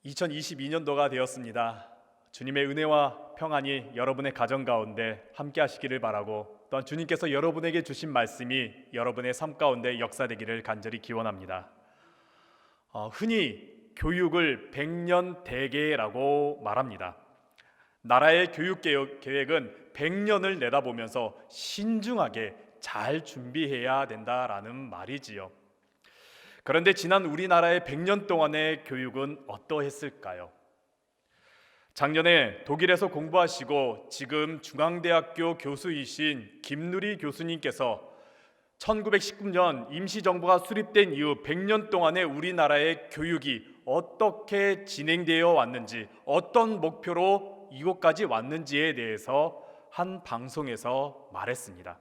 2022년도가 되었습니다. 주님의 은혜와 평안이 여러분의 가정 가운데 함께 하시기를 바라고, 또한 주님께서 여러분에게 주신 말씀이 여러분의 삶 가운데 역사되기를 간절히 기원합니다. 흔히 교육을 100년 대계라고 말합니다. 나라의 교육 계획은 100년을 내다보면서 신중하게 잘 준비해야 된다라는 말이지요. 그런데 지난 우리나라의 100년 동안의 교육은 어떠했을까요? 작년에 독일에서 공부하시고 지금 중앙대학교 교수이신 김누리 교수님께서 1919년 임시정부가 수립된 이후 100년 동안의 우리나라의 교육이 어떻게 진행되어 왔는지, 어떤 목표로 이곳까지 왔는지에 대해서 한 방송에서 말했습니다.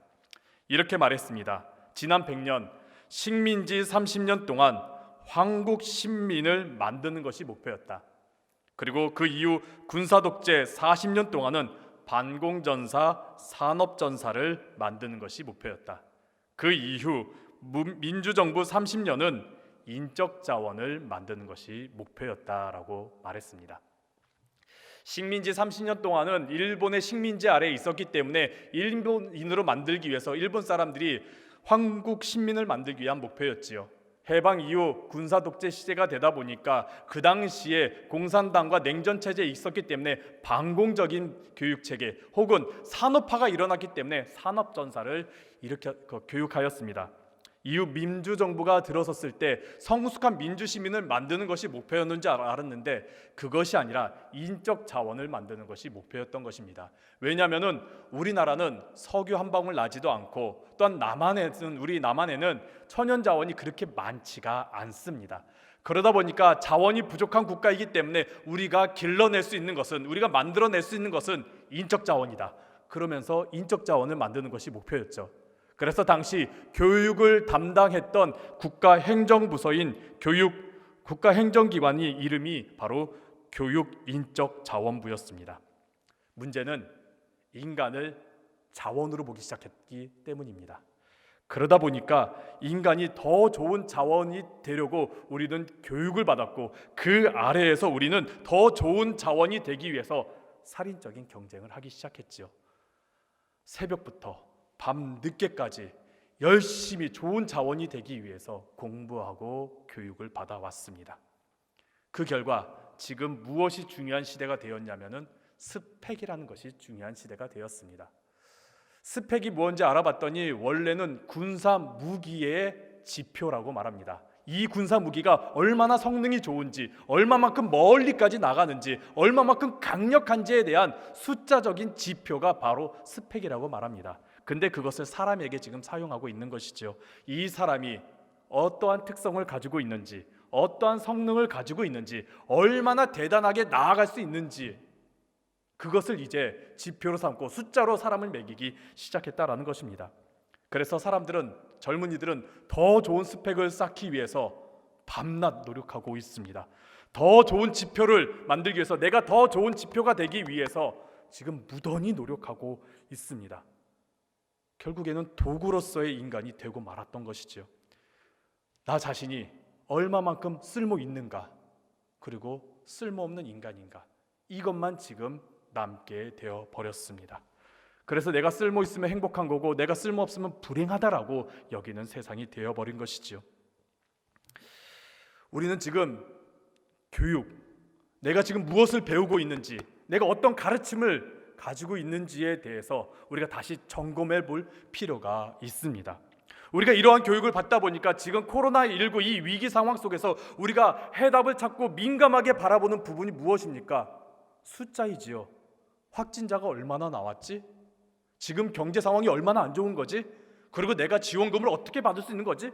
이렇게 말했습니다. 지난 100년, 식민지 30년 동안 황국 신민을 만드는 것이 목표였다. 그리고 그 이후 군사독재 40년 동안은 반공전사, 산업전사를 만드는 것이 목표였다. 그 이후 민주정부 30년은 인적자원을 만드는 것이 목표였다라고 말했습니다. 식민지 30년 동안은 일본의 식민지 아래에 있었기 때문에 일본인으로 만들기 위해서 일본 사람들이 황국 신민을 만들기 위한 목표였지요. 해방 이후 군사독재 시대가 되다 보니까 그 당시에 공산당과 냉전체제에 있었기 때문에 반공적인 교육체계 혹은 산업화가 일어났기 때문에 산업전사를 이렇게 교육하였습니다. 이후 민주정부가 들어섰을 때 성숙한 민주시민을 만드는 것이 목표였는 줄 알았는데 그것이 아니라 인적 자원을 만드는 것이 목표였던 것입니다. 왜냐하면 우리나라는 석유 한 방울 나지도 않고, 또한 우리 남한에는 천연 자원이 그렇게 많지가 않습니다. 그러다 보니까 자원이 부족한 국가이기 때문에 우리가 길러낼 수 있는 것은, 우리가 만들어낼 수 있는 것은 인적 자원이다. 그러면서 인적 자원을 만드는 것이 목표였죠. 그래서 당시 교육을 담당했던 국가행정부서인 국가행정기관이 이름이 바로 교육인적자원부였습니다. 문제는 인간을 자원으로 보기 시작했기 때문입니다. 그러다 보니까 인간이 더 좋은 자원이 되려고 우리는 교육을 받았고, 그 아래에서 우리는 더 좋은 자원이 되기 위해서 살인적인 경쟁을 하기 시작했지요. 새벽부터 밤 늦게까지 열심히 좋은 자원이 되기 위해서 공부하고 교육을 받아왔습니다. 그 결과 지금 무엇이 중요한 시대가 되었냐면은 스펙이라는 것이 중요한 시대가 되었습니다. 스펙이 뭔지 알아봤더니 원래는 군사 무기의 지표라고 말합니다. 이 군사 무기가 얼마나 성능이 좋은지, 얼마만큼 멀리까지 나가는지, 얼마만큼 강력한지에 대한 숫자적인 지표가 바로 스펙이라고 말합니다. 근데 그것을 사람에게 지금 사용하고 있는 것이죠. 이 사람이 어떠한 특성을 가지고 있는지, 어떠한 성능을 가지고 있는지, 얼마나 대단하게 나아갈 수 있는지, 그것을 이제 지표로 삼고 숫자로 사람을 매기기 시작했다라는 것입니다. 그래서 젊은이들은 더 좋은 스펙을 쌓기 위해서 밤낮 노력하고 있습니다. 더 좋은 지표를 만들기 위해서, 내가 더 좋은 지표가 되기 위해서 지금 무던히 노력하고 있습니다. 결국에는 도구로서의 인간이 되고 말았던 것이죠. 나 자신이 얼마만큼 쓸모 있는가, 그리고 쓸모없는 인간인가, 이것만 지금 남게 되어 버렸습니다. 그래서 내가 쓸모 있으면 행복한 거고 내가 쓸모 없으면 불행하다라고 여기는 세상이 되어버린 것이지요. 우리는 지금 교육, 내가 지금 무엇을 배우고 있는지, 내가 어떤 가르침을 가지고 있는지에 대해서 우리가 다시 점검해 볼 필요가 있습니다. 우리가 이러한 교육을 받다 보니까 지금 코로나19 이 위기 상황 속에서 우리가 해답을 찾고 민감하게 바라보는 부분이 무엇입니까? 숫자이지요. 확진자가 얼마나 나왔지? 지금 경제 상황이 얼마나 안 좋은 거지? 그리고 내가 지원금을 어떻게 받을 수 있는 거지?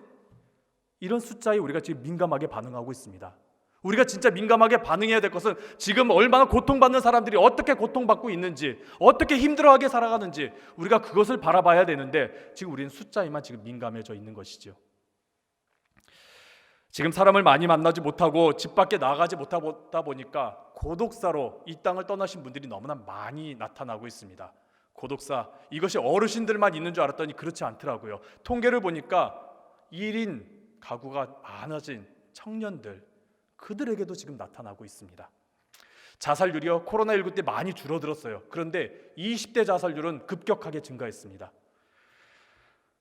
이런 숫자에 우리가 지금 민감하게 반응하고 있습니다. 우리가 진짜 민감하게 반응해야 될 것은 지금 얼마나 고통받는 사람들이 어떻게 고통받고 있는지, 어떻게 힘들어하게 살아가는지 우리가 그것을 바라봐야 되는데 지금 우리는 숫자에만 지금 민감해져 있는 것이죠. 지금 사람을 많이 만나지 못하고 집 밖에 나가지 못하다 보니까 고독사로 이 땅을 떠나신 분들이 너무나 많이 나타나고 있습니다. 고독사, 이것이 어르신들만 있는 줄 알았더니 그렇지 않더라고요. 통계를 보니까 1인 가구가 많아진 청년들, 그들에게도 지금 나타나고 있습니다. 자살률이요, 코로나19 때 많이 줄어들었어요. 그런데 20대 자살률은 급격하게 증가했습니다.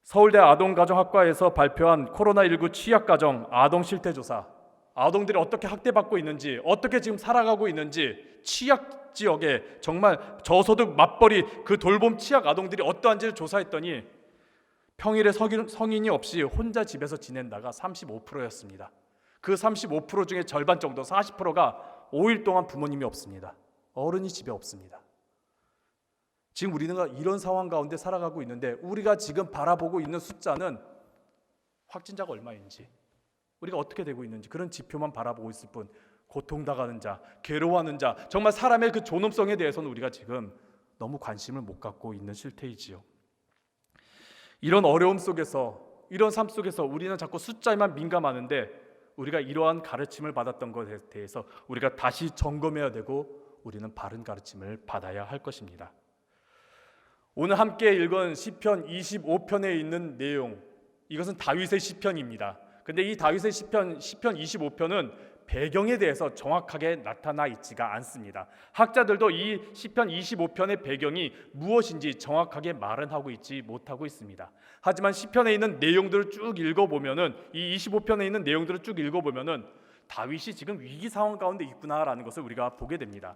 서울대 아동가정학과에서 발표한 코로나19 취약가정 아동실태조사, 아동들이 어떻게 학대받고 있는지, 어떻게 지금 살아가고 있는지, 취약 지역에 정말 저소득 맞벌이 그 돌봄 취약 아동들이 어떠한지를 조사했더니 평일에 성인이 없이 혼자 집에서 지낸다가 35%였습니다. 그 35% 중에 절반 정도, 40%가 5일 동안 부모님이 없습니다. 어른이 집에 없습니다. 지금 우리는 이런 상황 가운데 살아가고 있는데, 우리가 지금 바라보고 있는 숫자는 확진자가 얼마인지, 우리가 어떻게 되고 있는지 그런 지표만 바라보고 있을 뿐, 고통당하는 자, 괴로워하는 자, 정말 사람의 그 존엄성에 대해서는 우리가 지금 너무 관심을 못 갖고 있는 실태이지요. 이런 어려움 속에서, 이런 삶 속에서 우리는 자꾸 숫자에만 민감하는데, 우리가 이러한 가르침을 받았던 것에 대해서 우리가 다시 점검해야 되고, 우리는 바른 가르침을 받아야 할 것입니다. 오늘 함께 읽은 시편 25편에 있는 내용, 이것은 다윗의 시편입니다. 근데 이 다윗의 시편 25편은 배경에 대해서 정확하게 나타나 있지가 않습니다. 학자들도 이 시편 25편의 배경이 무엇인지 정확하게 말은 하고 있지 못하고 있습니다. 하지만 시편에 있는 내용들을 쭉 읽어보면은, 이 25편에 있는 내용들을 쭉 읽어보면은 다윗이 지금 위기 상황 가운데 있구나라는 것을 우리가 보게 됩니다.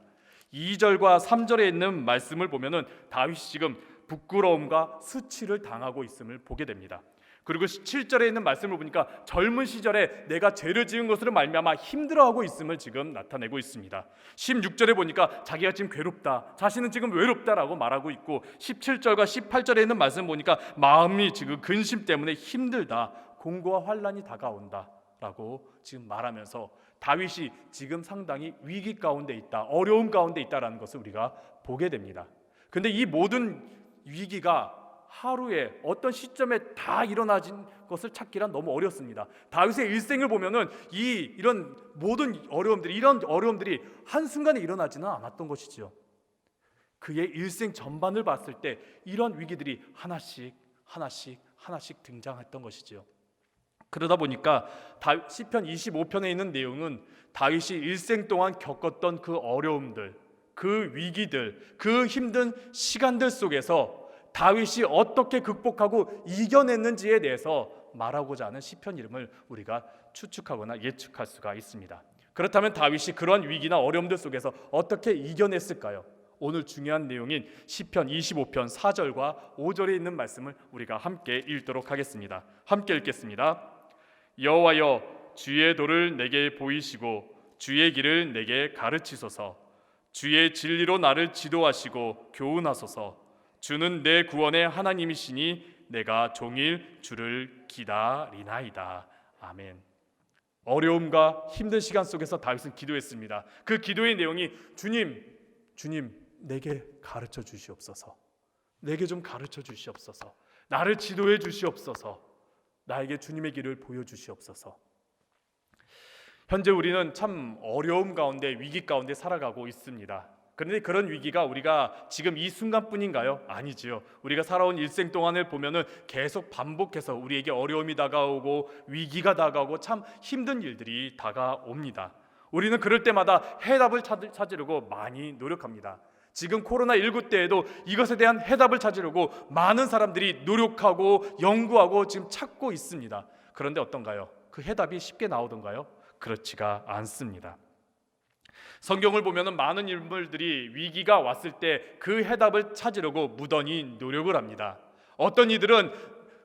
2절과 3절에 있는 말씀을 보면은 다윗이 지금 부끄러움과 수치를 당하고 있음을 보게 됩니다. 그리고 7절에 있는 말씀을 보니까 젊은 시절에 내가 죄를 지은 것으로 말미암아 힘들어하고 있음을 지금 나타내고 있습니다. 16절에 보니까 자기가 지금 괴롭다, 자신은 지금 외롭다라고 말하고 있고, 17절과 18절에 있는 말씀 보니까 마음이 지금 근심 때문에 힘들다, 공고와 환난이 다가온다라고 지금 말하면서 다윗이 지금 상당히 위기 가운데 있다, 어려움 가운데 있다라는 것을 우리가 보게 됩니다. 근데 이 모든 위기가 하루에 어떤 시점에 다 일어나진 것을 찾기란 너무 어렵습니다. 다윗의 일생을 보면은 이런 모든 어려움들이, 이런 어려움들이 한순간에 일어나지는 않았던 것이지요. 그의 일생 전반을 봤을 때 이런 위기들이 하나씩 등장했던 것이지요. 그러다 보니까 시편 25편에 있는 내용은 다윗이 일생 동안 겪었던 그 어려움들, 그 위기들, 그 힘든 시간들 속에서 다윗이 어떻게 극복하고 이겨냈는지에 대해서 말하고자 하는 시편 이름을 우리가 추측하거나 예측할 수가 있습니다. 그렇다면 다윗이 그러한 위기나 어려움들 속에서 어떻게 이겨냈을까요? 오늘 중요한 내용인 시편 25편 4절과 5절에 있는 말씀을 우리가 함께 읽도록 하겠습니다. 함께 읽겠습니다. 여호와여, 주의 도를 내게 보이시고 주의 길을 내게 가르치소서. 주의 진리로 나를 지도하시고 교훈하소서. 주는 내 구원의 하나님이시니 내가 종일 주를 기다리나이다. 아멘. 어려움과 힘든 시간 속에서 다윗은 기도했습니다. 그 기도의 내용이 주님 내게 가르쳐 주시옵소서. 내게 좀 가르쳐 주시옵소서. 나를 지도해 주시옵소서. 나에게 주님의 길을 보여주시옵소서. 현재 우리는 참 어려움 가운데, 위기 가운데 살아가고 있습니다. 그런데 그런 위기가 우리가 지금 이 순간뿐인가요? 아니지요. 우리가 살아온 일생 동안을 보면은 계속 반복해서 우리에게 어려움이 다가오고 위기가 다가오고 참 힘든 일들이 다가옵니다. 우리는 그럴 때마다 해답을 찾으려고 많이 노력합니다. 지금 코로나19 때에도 이것에 대한 해답을 찾으려고 많은 사람들이 노력하고 연구하고 지금 찾고 있습니다. 그런데 어떤가요? 그 해답이 쉽게 나오던가요? 그렇지가 않습니다. 성경을 보면 많은 인물들이 위기가 왔을 때 그 해답을 찾으려고 무던히 노력을 합니다. 어떤 이들은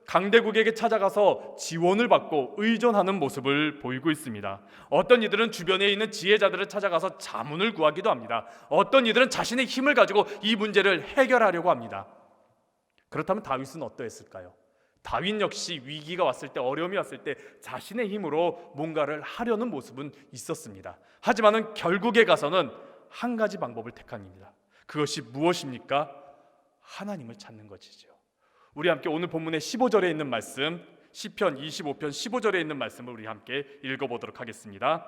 강대국에게 찾아가서 지원을 받고 의존하는 모습을 보이고 있습니다. 어떤 이들은 주변에 있는 지혜자들을 찾아가서 자문을 구하기도 합니다. 어떤 이들은 자신의 힘을 가지고 이 문제를 해결하려고 합니다. 그렇다면 다윗은 어떠했을까요? 다윗 역시 위기가 왔을 때, 어려움이 왔을 때 자신의 힘으로 뭔가를 하려는 모습은 있었습니다. 하지만은 결국에 가서는 한 가지 방법을 택합니다. 그것이 무엇입니까? 하나님을 찾는 것이죠. 우리 함께 오늘 본문의 15절에 있는 말씀, 시편 25편 15절에 있는 말씀을 우리 함께 읽어보도록 하겠습니다.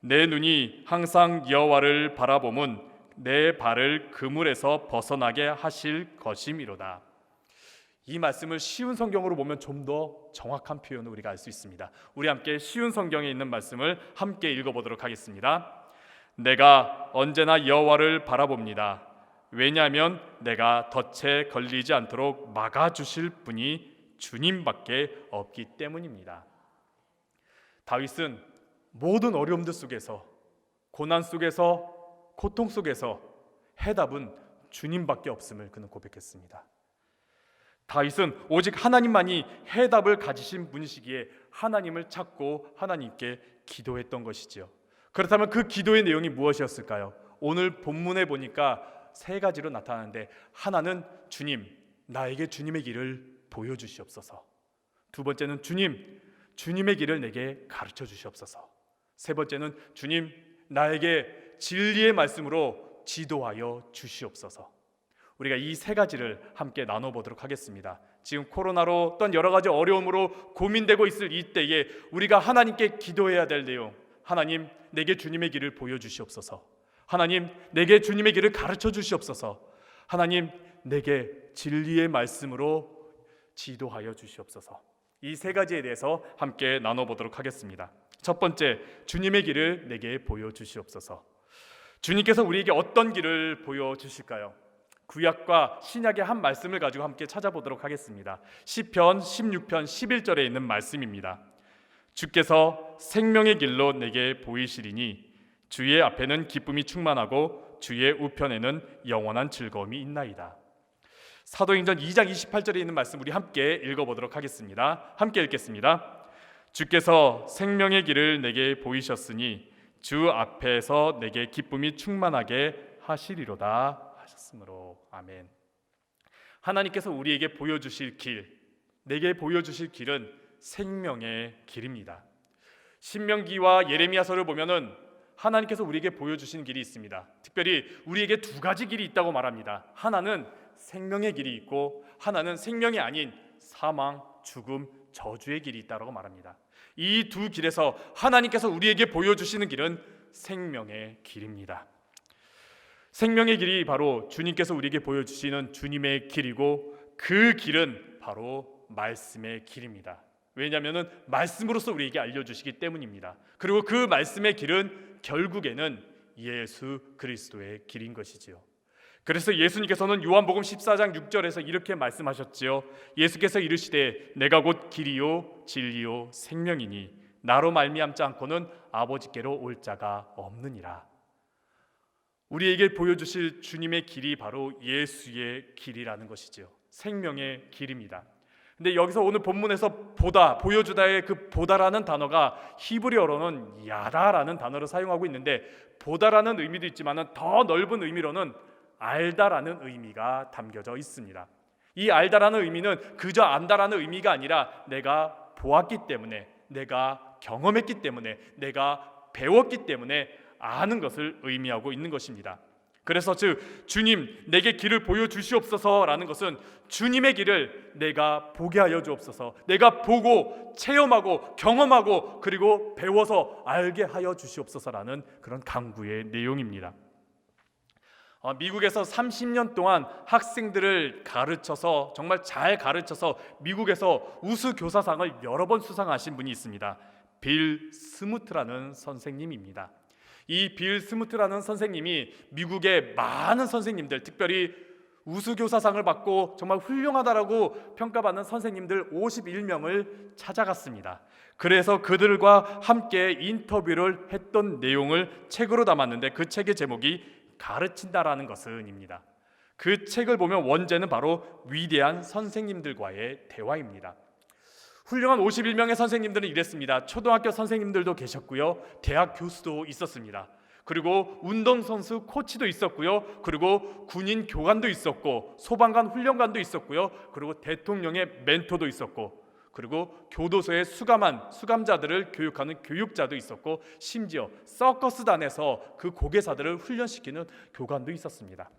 내 눈이 항상 여호와를 바라봄은 내 발을 그물에서 벗어나게 하실 것임이로다. 이 말씀을 쉬운 성경으로 보면 좀 더 정확한 표현을 우리가 알 수 있습니다. 우리 함께 쉬운 성경에 있는 말씀을 함께 읽어보도록 하겠습니다. 내가 언제나 여호와를 바라봅니다. 왜냐하면 내가 덫에 걸리지 않도록 막아주실 분이 주님밖에 없기 때문입니다. 다윗은 모든 어려움들 속에서, 고난 속에서, 고통 속에서 해답은 주님밖에 없음을 그는 고백했습니다. 다윗은 오직 하나님만이 해답을 가지신 분이시기에 하나님을 찾고 하나님께 기도했던 것이지요. 그렇다면 그 기도의 내용이 무엇이었을까요? 오늘 본문에 보니까 세 가지로 나타나는데, 하나는 주님, 나에게 주님의 길을 보여주시옵소서. 두 번째는 주님, 주님의 길을 내게 가르쳐 주시옵소서. 세 번째는 주님, 나에게 진리의 말씀으로 지도하여 주시옵소서. 우리가 이 세 가지를 함께 나눠보도록 하겠습니다. 지금 코로나로 어떤 여러 가지 어려움으로 고민되고 있을 이때에 우리가 하나님께 기도해야 될 내용, 하나님, 내게 주님의 길을 보여주시옵소서. 하나님, 내게 주님의 길을 가르쳐 주시옵소서. 하나님, 내게 진리의 말씀으로 지도하여 주시옵소서. 이 세 가지에 대해서 함께 나눠보도록 하겠습니다. 첫 번째, 주님의 길을 내게 보여주시옵소서. 주님께서 우리에게 어떤 길을 보여주실까요? 구약과 신약의 한 말씀을 가지고 함께 찾아보도록 하겠습니다. 시편 16편 11절에 있는 말씀입니다. 주께서 생명의 길로 내게 보이시리니 주의 앞에는 기쁨이 충만하고 주의 우편에는 영원한 즐거움이 있나이다. 사도행전 2장 28절에 있는 말씀 우리 함께 읽어보도록 하겠습니다. 함께 읽겠습니다. 주께서 생명의 길을 내게 보이셨으니 주 앞에서 내게 기쁨이 충만하게 하시리로다 하셨으므로. 아멘. 하나님께서 우리에게 보여주실 길, 내게 보여주실 길은 생명의 길입니다. 신명기와 예레미야서를 보면은 하나님께서 우리에게 보여주신 길이 있습니다. 특별히 우리에게 두 가지 길이 있다고 말합니다. 하나는 생명의 길이 있고 하나는 생명이 아닌 사망, 죽음, 저주의 길이 있다고 말합니다. 이 두 길에서 하나님께서 우리에게 보여주시는 길은 생명의 길입니다. 생명의 길이 바로 주님께서 우리에게 보여주시는 주님의 길이고, 그 길은 바로 말씀의 길입니다. 왜냐하면 말씀으로서 우리에게 알려주시기 때문입니다. 그리고 그 말씀의 길은 결국에는 예수 그리스도의 길인 것이지요. 그래서 예수님께서는 요한복음 14장 6절에서 이렇게 말씀하셨지요. 예수께서 이르시되 내가 곧 길이요 진리요 생명이니 나로 말미암지 않고는 아버지께로 올 자가 없느니라. 우리에게 보여주실 주님의 길이 바로 예수의 길이라는 것이죠. 생명의 길입니다. 근데 여기서 오늘 본문에서 보다, 보여주다의 그 보다라는 단어가 히브리어로는 야다라는 단어를 사용하고 있는데, 보다라는 의미도 있지만 더 넓은 의미로는 알다라는 의미가 담겨져 있습니다. 이 알다라는 의미는 그저 안다라는 의미가 아니라 내가 보았기 때문에, 내가 경험했기 때문에, 내가 배웠기 때문에 아는 것을 의미하고 있는 것입니다. 그래서 즉 주님 내게 길을 보여주시옵소서라는 것은 주님의 길을 내가 보게 하여 주옵소서, 내가 보고 체험하고 경험하고 그리고 배워서 알게 하여 주시옵소서라는 그런 간구의 내용입니다. 미국에서 30년 동안 학생들을 가르쳐서 정말 잘 가르쳐서 미국에서 우수 교사상을 여러 번 수상하신 분이 있습니다. 빌 스무트라는 선생님입니다. 이 빌 스무트라는 선생님이 미국의 많은 선생님들, 특별히 우수교사상을 받고 정말 훌륭하다라고 평가받는 선생님들 51명을 찾아갔습니다. 그래서 그들과 함께 인터뷰를 했던 내용을 책으로 담았는데, 그 책의 제목이 가르친다라는 것은입니다. 그 책을 보면 원제는 바로 위대한 선생님들과의 대화입니다. 훌륭한 51명의 선생님들은 이랬습니다. 초등학교 선생님들도 계셨고요, 대학 교수도 있었습니다. 그리고 운동선수 코치도 있었고요, 그리고 군인 교관도 있었고, 소방관 훈련관도 있었고요, 그리고 대통령의 멘토도 있었고, 그리고 교도소에 수감한 수감자들을 교육하는 교육자도 있었고, 심지어 서커스단에서 그 고개사들을 훈련시키는 교관도 있었습니다.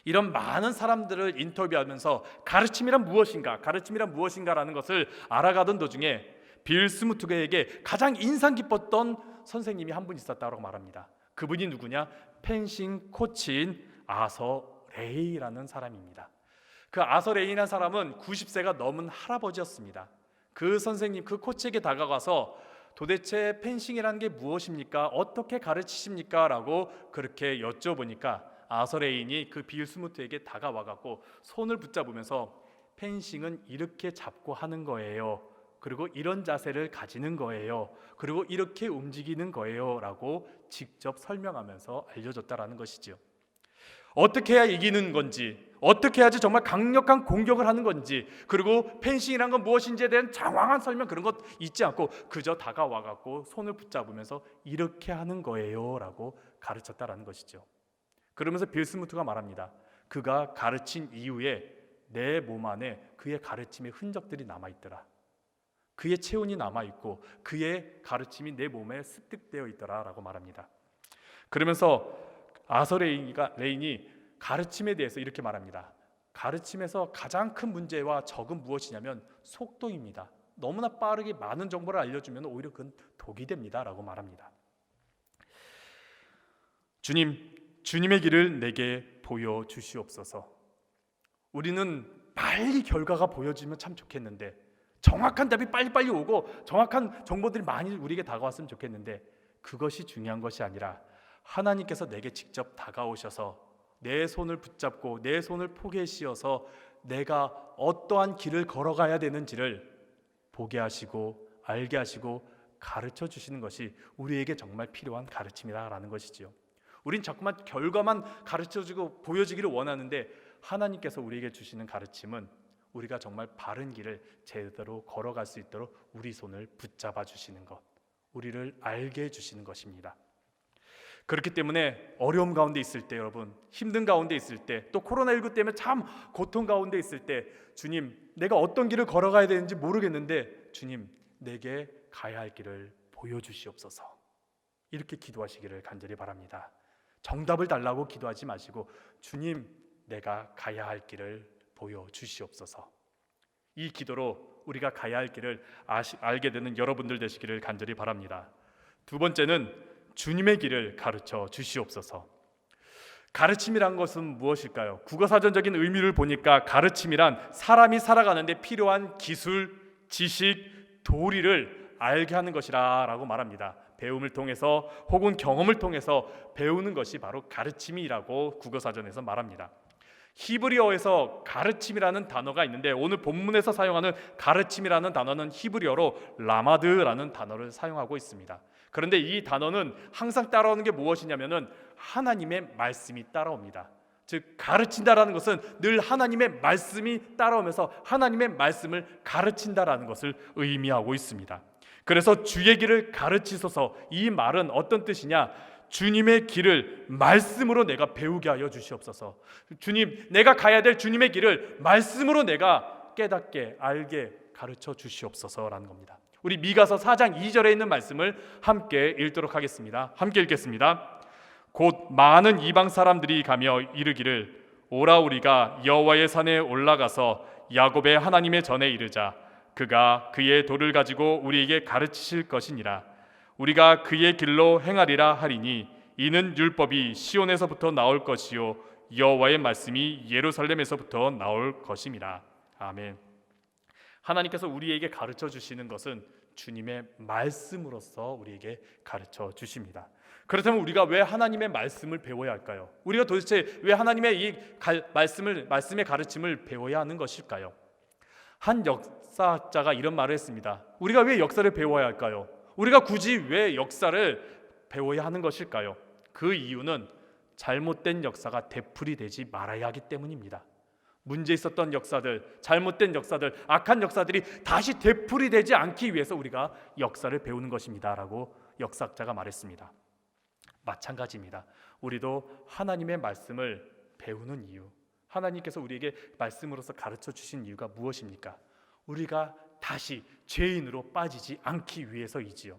이런 많은 사람들을 인터뷰하면서 가르침이란 무엇인가라는 것을 알아가던 도중에 빌 스무트에게 가장 인상 깊었던 선생님이 한 분 있었다고 말합니다. 그분이 누구냐? 펜싱 코치인 아서 레이라는 사람입니다. 그 아서레인이라는 사람은 90세가 넘은 할아버지였습니다. 그 선생님, 그 코치에게 다가가서 도대체 펜싱이라는 게 무엇입니까? 어떻게 가르치십니까? 라고 그렇게 여쭤보니까 아서레인이 그 빌스무트에게 다가와갖고 손을 붙잡으면서 펜싱은 이렇게 잡고 하는 거예요. 그리고 이런 자세를 가지는 거예요. 그리고 이렇게 움직이는 거예요. 라고 직접 설명하면서 알려줬다라는 것이죠. 어떻게 해야 이기는 건지, 어떻게 해야지 정말 강력한 공격을 하는 건지, 그리고 펜싱이란 건 무엇인지에 대한 장황한 설명 그런 것 잊지 않고 그저 다가와갖고 손을 붙잡으면서 이렇게 하는 거예요 라고 가르쳤다라는 것이죠. 그러면서 빌스무트가 말합니다. 그가 가르친 이후에 내 몸 안에 그의 가르침의 흔적들이 남아있더라. 그의 체온이 남아있고 그의 가르침이 내 몸에 습득되어 있더라 라고 말합니다. 그러면서 아서레인이 가르침에 대해서 이렇게 말합니다. 가르침에서 가장 큰 문제와 적은 무엇이냐면 속도입니다. 너무나 빠르게 많은 정보를 알려주면 오히려 그건 독이 됩니다 라고 말합니다. 주님의 길을 내게 보여주시옵소서. 우리는 빨리 결과가 보여지면 참 좋겠는데, 정확한 답이 빨리빨리 오고 정확한 정보들이 많이 우리에게 다가왔으면 좋겠는데, 그것이 중요한 것이 아니라 하나님께서 내게 직접 다가오셔서 내 손을 붙잡고 내 손을 포개에 씌워서 내가 어떠한 길을 걸어가야 되는지를 보게 하시고 알게 하시고 가르쳐 주시는 것이 우리에게 정말 필요한 가르침이라는 것이지요. 우린 자꾸만 결과만 가르쳐주고 보여주기를 원하는데, 하나님께서 우리에게 주시는 가르침은 우리가 정말 바른 길을 제대로 걸어갈 수 있도록 우리 손을 붙잡아 주시는 것, 우리를 알게 해주시는 것입니다. 그렇기 때문에 어려움 가운데 있을 때, 여러분 힘든 가운데 있을 때, 또 코로나19 때문에 참 고통 가운데 있을 때, 주님 내가 어떤 길을 걸어가야 되는지 모르겠는데 주님 내게 가야 할 길을 보여주시옵소서, 이렇게 기도하시기를 간절히 바랍니다. 정답을 달라고 기도하지 마시고 주님 내가 가야 할 길을 보여주시옵소서. 이 기도로 우리가 가야 할 길을 알게 되는 여러분들 되시기를 간절히 바랍니다. 두 번째는 주님의 길을 가르쳐 주시옵소서. 가르침이란 것은 무엇일까요? 국어사전적인 의미를 보니까 가르침이란 사람이 살아가는데 필요한 기술, 지식, 도리를 알게 하는 것이라고 말합니다. 배움을 통해서 혹은 경험을 통해서 배우는 것이 바로 가르침이라고 국어사전에서 말합니다. 히브리어에서 가르침이라는 단어가 있는데, 오늘 본문에서 사용하는 가르침이라는 단어는 히브리어로 라마드라는 단어를 사용하고 있습니다. 그런데 이 단어는 항상 따라오는 게 무엇이냐면은 하나님의 말씀이 따라옵니다. 즉 가르친다라는 것은 늘 하나님의 말씀이 따라오면서 하나님의 말씀을 가르친다라는 것을 의미하고 있습니다. 그래서 주의 길을 가르치소서, 이 말은 어떤 뜻이냐? 주님의 길을 말씀으로 내가 배우게 하여 주시옵소서. 주님, 내가 가야 될 주님의 길을 말씀으로 내가 깨닫게 알게 가르쳐 주시옵소서라는 겁니다. 우리 미가서 4장 2절에 있는 말씀을 함께 읽도록 하겠습니다. 함께 읽겠습니다. 곧 많은 이방 사람들이 가며 이르기를 오라 우리가 여호와의 산에 올라가서 야곱의 하나님의 전에 이르자. 그가 그의 도를 가지고 우리에게 가르치실 것이니라. 우리가 그의 길로 행하리라 하리니 이는 율법이 시온에서부터 나올 것이요 여호와의 말씀이 예루살렘에서부터 나올 것임이라. 아멘. 하나님께서 우리에게 가르쳐 주시는 것은 주님의 말씀으로서 우리에게 가르쳐 주십니다. 그렇다면 우리가 왜 하나님의 말씀을 배워야 할까요? 우리가 도대체 왜 하나님의 이 말씀의 가르침을 배워야 하는 것일까요? 한 역사자가 이런 말을 했습니다. 우리가 왜 역사를 배워야 할까요? 우리가 굳이 왜 역사를 배워야 하는 것일까요? 그 이유는 잘못된 역사가 되풀이 되지 말아야 하기 때문입니다. 문제 있었던 역사들, 잘못된 역사들, 악한 역사들이 다시 되풀이 되지 않기 위해서 우리가 역사를 배우는 것입니다 라고 역사학자가 말했습니다. 마찬가지입니다. 우리도 하나님의 말씀을 배우는 이유, 하나님께서 우리에게 말씀으로서 가르쳐 주신 이유가 무엇입니까? 우리가 다시 죄인으로 빠지지 않기 위해서이지요.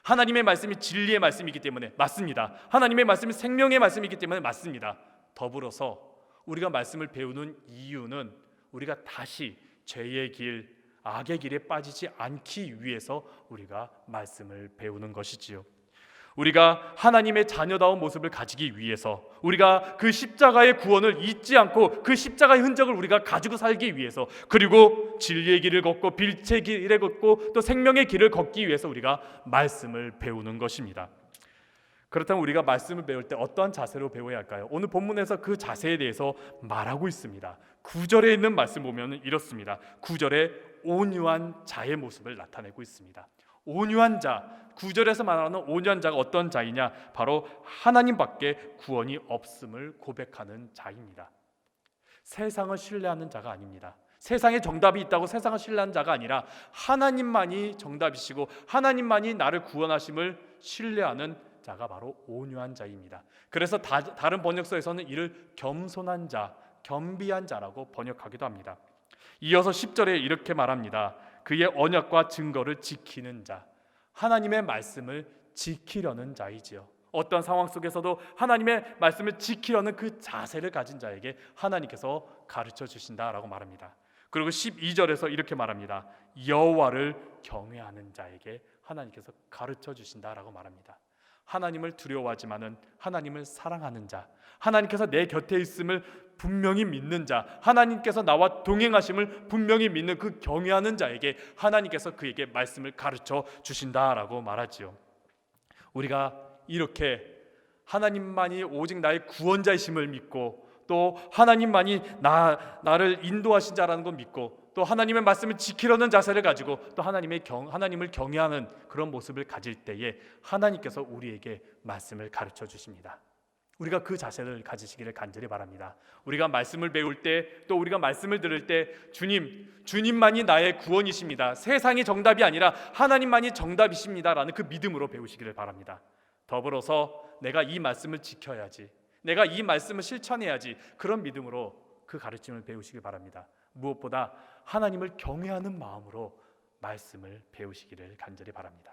하나님의 말씀이 진리의 말씀이기 때문에 맞습니다. 하나님의 말씀이 생명의 말씀이기 때문에 맞습니다. 더불어서 우리가 말씀을 배우는 이유는 우리가 다시 죄의 길, 악의 길에 빠지지 않기 위해서 우리가 말씀을 배우는 것이지요. 우리가 하나님의 자녀다운 모습을 가지기 위해서, 우리가 그 십자가의 구원을 잊지 않고 그 십자가의 흔적을 우리가 가지고 살기 위해서, 그리고 진리의 길을 걷고 빛의 길을 걷고 또 생명의 길을 걷기 위해서 우리가 말씀을 배우는 것입니다. 그렇다면 우리가 말씀을 배울 때 어떠한 자세로 배워야 할까요? 오늘 본문에서 그 자세에 대해서 말하고 있습니다. 9절에 있는 말씀 보면 이렇습니다. 9절에 온유한 자의 모습을 나타내고 있습니다. 온유한 자, 9절에서 말하는 온유한 자가 어떤 자이냐? 바로 하나님밖에 구원이 없음을 고백하는 자입니다. 세상을 신뢰하는 자가 아닙니다. 세상에 정답이 있다고 세상을 신뢰하는 자가 아니라 하나님만이 정답이시고 하나님만이 나를 구원하심을 신뢰하는 자가 바로 온유한 자입니다. 그래서 다른 번역서에서는 이를 겸손한 자, 겸비한 자라고 번역하기도 합니다. 이어서 10절에 이렇게 말합니다. 그의 언약과 증거를 지키는 자, 하나님의 말씀을 지키려는 자이지요. 어떤 상황 속에서도 하나님의 말씀을 지키려는 그 자세를 가진 자에게 하나님께서 가르쳐 주신다라고 말합니다. 그리고 12절에서 이렇게 말합니다. 여호와를 경외하는 자에게 하나님께서 가르쳐 주신다라고 말합니다. 하나님을 두려워하지만은 하나님을 사랑하는 자, 하나님께서 내 곁에 있음을 분명히 믿는 자, 하나님께서 나와 동행하심을 분명히 믿는 그 경외하는 자에게 하나님께서 그에게 말씀을 가르쳐 주신다라고 말하지요. 우리가 이렇게 하나님만이 오직 나의 구원자이심을 믿고 또 하나님만이 나를 인도하신 자라는 걸 믿고 또 하나님의 말씀을 지키려는 자세를 가지고 또 하나님을 경외하는 그런 모습을 가질 때에 하나님께서 우리에게 말씀을 가르쳐 주십니다. 우리가 그 자세를 가지시기를 간절히 바랍니다. 우리가 말씀을 배울 때 또 우리가 말씀을 들을 때 주님만이 나의 구원이십니다. 세상이 정답이 아니라 하나님만이 정답이십니다라는 그 믿음으로 배우시기를 바랍니다. 더불어서 내가 이 말씀을 지켜야지, 내가 이 말씀을 실천해야지, 그런 믿음으로 그 가르침을 배우시길 바랍니다. 무엇보다 하나님을 경외하는 마음으로 말씀을 배우시기를 간절히 바랍니다.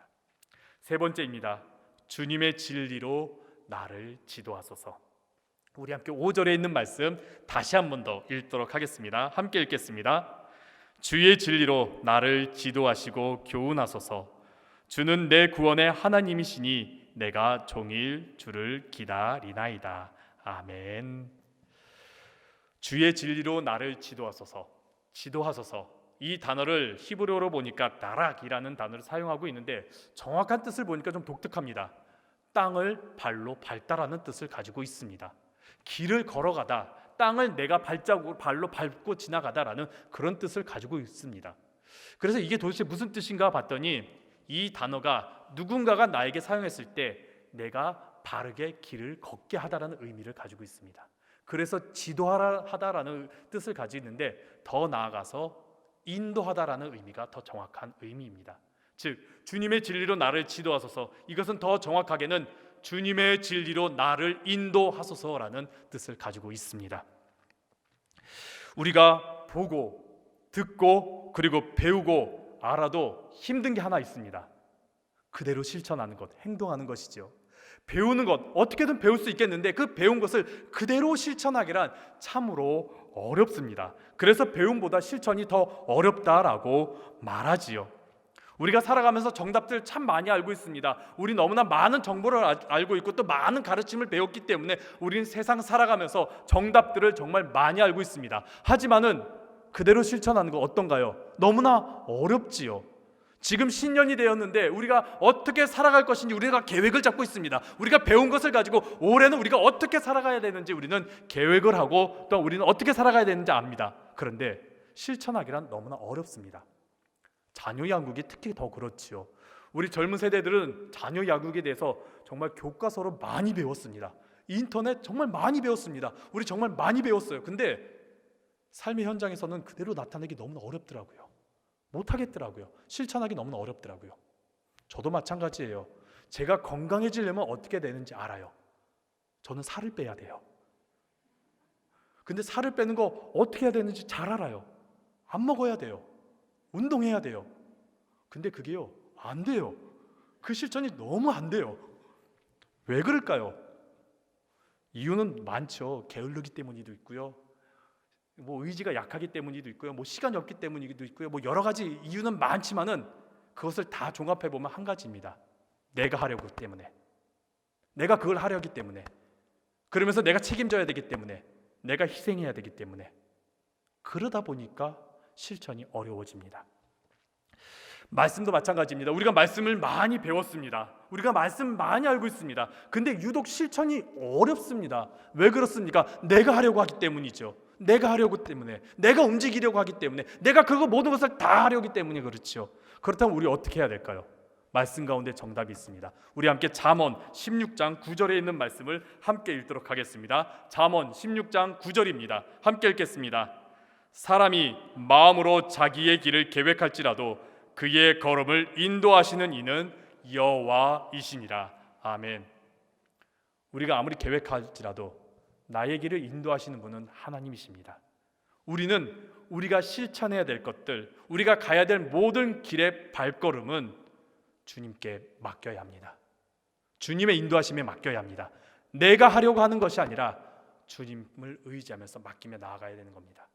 세 번째입니다. 주님의 진리로 나를 지도하소서. 우리 함께 5절에 있는 말씀 다시 한 번 더 읽도록 하겠습니다. 함께 읽겠습니다. 주의 진리로 나를 지도하시고 교훈하소서. 주는 내 구원의 하나님이시니 내가 종일 주를 기다리나이다. 아멘. 주의 진리로 나를 지도하소서. 지도하소서. 이 단어를 히브리어로 보니까 나락이라는 단어를 사용하고 있는데 정확한 뜻을 보니까 좀 독특합니다. 땅을 발로 밟다라는 뜻을 가지고 있습니다. 길을 걸어가다, 땅을 내가 발로 밟고 지나가다라는 그런 뜻을 가지고 있습니다. 그래서 이게 도대체 무슨 뜻인가 봤더니 이 단어가 누군가가 나에게 사용했을 때 내가 바르게 길을 걷게 하다라는 의미를 가지고 있습니다. 그래서 지도하다라는 뜻을 가지고 있는데 더 나아가서 인도하다라는 의미가 더 정확한 의미입니다. 즉 주님의 진리로 나를 지도하소서, 이것은 더 정확하게는 주님의 진리로 나를 인도하소서라는 뜻을 가지고 있습니다. 우리가 보고 듣고 그리고 배우고 알아도 힘든 게 하나 있습니다. 그대로 실천하는 것, 행동하는 것이죠. 배우는 것 어떻게든 배울 수 있겠는데 그 배운 것을 그대로 실천하기란 참으로 어렵습니다. 그래서 배움보다 실천이 더 어렵다라고 말하지요. 우리가 살아가면서 정답들 참 많이 알고 있습니다. 우리 너무나 많은 정보를 알고 있고 또 많은 가르침을 배웠기 때문에 우리는 세상 살아가면서 정답들을 정말 많이 알고 있습니다. 하지만은 그대로 실천하는 거 어떤가요? 너무나 어렵지요. 지금 신년이 되었는데 우리가 어떻게 살아갈 것인지 우리가 계획을 잡고 있습니다. 우리가 배운 것을 가지고 올해는 우리가 어떻게 살아가야 되는지 우리는 계획을 하고 또 우리는 어떻게 살아가야 되는지 압니다. 그런데 실천하기란 너무나 어렵습니다. 자녀 양육이 특히 더 그렇지요. 우리 젊은 세대들은 자녀 양육에 대해서 정말 교과서로 많이 배웠습니다. 인터넷 정말 많이 배웠습니다. 우리 정말 많이 배웠어요. 근데 삶의 현장에서는 그대로 나타내기 너무나 어렵더라고요. 못하겠더라고요. 실천하기 너무나 어렵더라고요. 저도 마찬가지예요. 제가 건강해지려면 어떻게 되는지 알아요. 저는 살을 빼야 돼요. 근데 살을 빼는 거 어떻게 해야 되는지 잘 알아요. 안 먹어야 돼요. 운동해야 돼요. 근데 그게요, 안 돼요. 그 실천이 너무 안 돼요. 왜 그럴까요? 이유는 많죠. 게을르기 때문이도 있고요. 뭐 의지가 약하기 때문이도 있고요. 뭐 시간이 없기 때문이기도 있고요. 뭐 여러 가지 이유는 많지만은 그것을 다 종합해 보면 한 가지입니다. 내가 하려고 때문에. 내가 그걸 하려기 때문에, 그러면서 내가 책임져야 되기 때문에, 내가 희생해야 되기 때문에, 그러다 보니까 실천이 어려워집니다. 말씀도 마찬가지입니다. 우리가 말씀을 많이 배웠습니다. 우리가 말씀 많이 알고 있습니다. 근데 유독 실천이 어렵습니다. 왜 그렇습니까? 내가 하려고 하기 때문이죠. 내가 하려고 때문에, 내가 움직이려고 하기 때문에, 내가 그거 모든 것을 다 하려기 때문에 그렇죠. 그렇다면 우리 어떻게 해야 될까요? 말씀 가운데 정답이 있습니다. 우리 함께 잠언 16장 9절에 있는 말씀을 함께 읽도록 하겠습니다. 잠언 16장 9절입니다. 함께 읽겠습니다. 사람이 마음으로 자기의 길을 계획할지라도 그의 걸음을 인도하시는 이는 여호와이시니라. 아멘. 우리가 아무리 계획할지라도 나의 길을 인도하시는 분은 하나님이십니다. 우리는 우리가 실천해야 될 것들, 우리가 가야 될 모든 길의 발걸음은 주님께 맡겨야 합니다. 주님의 인도하심에 맡겨야 합니다. 내가 하려고 하는 것이 아니라 주님을 의지하면서 맡기며 나아가야 되는 겁니다.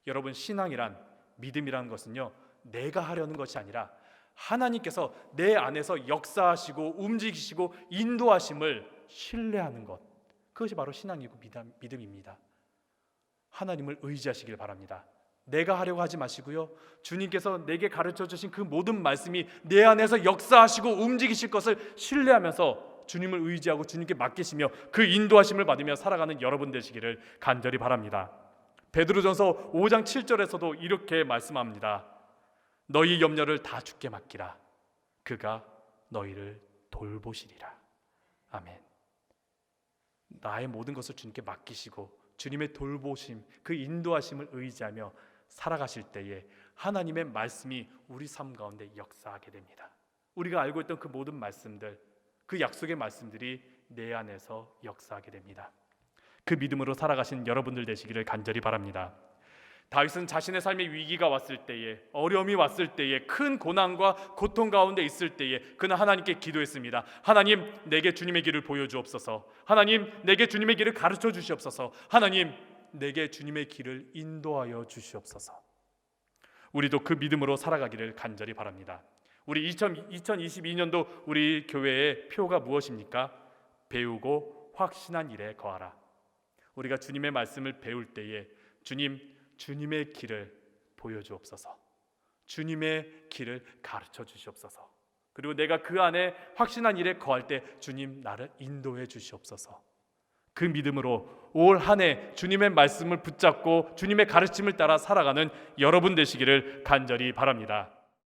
여러분, 신앙이란, 믿음이라는 것은요, 내가 하려는 것이 아니라 하나님께서 내 안에서 역사하시고 움직이시고 인도하심을 신뢰하는 것, 그것이 바로 신앙이고 믿음입니다. 하나님을 의지하시길 바랍니다. 내가 하려고 하지 마시고요, 주님께서 내게 가르쳐 주신 그 모든 말씀이 내 안에서 역사하시고 움직이실 것을 신뢰하면서 주님을 의지하고 주님께 맡기시며 그 인도하심을 받으며 살아가는 여러분 되시기를 간절히 바랍니다. 베드로전서 5장 7절에서도 이렇게 말씀합니다. 너희 염려를 다 주께 맡기라. 그가 너희를 돌보시리라. 아멘. 나의 모든 것을 주님께 맡기시고 주님의 돌보심, 그 인도하심을 의지하며 살아가실 때에 하나님의 말씀이 우리 삶 가운데 역사하게 됩니다. 우리가 알고 있던 그 모든 말씀들, 그 약속의 말씀들이 내 안에서 역사하게 됩니다. 그 믿음으로 살아가신 여러분들 되시기를 간절히 바랍니다. 다윗은 자신의 삶의 위기가 왔을 때에, 어려움이 왔을 때에, 큰 고난과 고통 가운데 있을 때에 그는 하나님께 기도했습니다. 하나님, 내게 주님의 길을 보여주옵소서. 하나님, 내게 주님의 길을 가르쳐 주시옵소서. 하나님, 내게 주님의 길을 인도하여 주시옵소서. 우리도 그 믿음으로 살아가기를 간절히 바랍니다. 우리 2022년도 우리 교회의 표가 무엇입니까? 배우고 확신한 일에 거하라. 우리가 주님의 말씀을 배울 때에 주님의 길을 보여주옵소서. 주님의 길을 가르쳐 주시옵소서. 그리고 내가 그 안에 확신한 일에 거할 때 주님 나를 인도해 주시옵소서. 그 믿음으로 올 한 해 주님의 말씀을 붙잡고 주님의 가르침을 따라 살아가는 여러분 되시기를 간절히 바랍니다.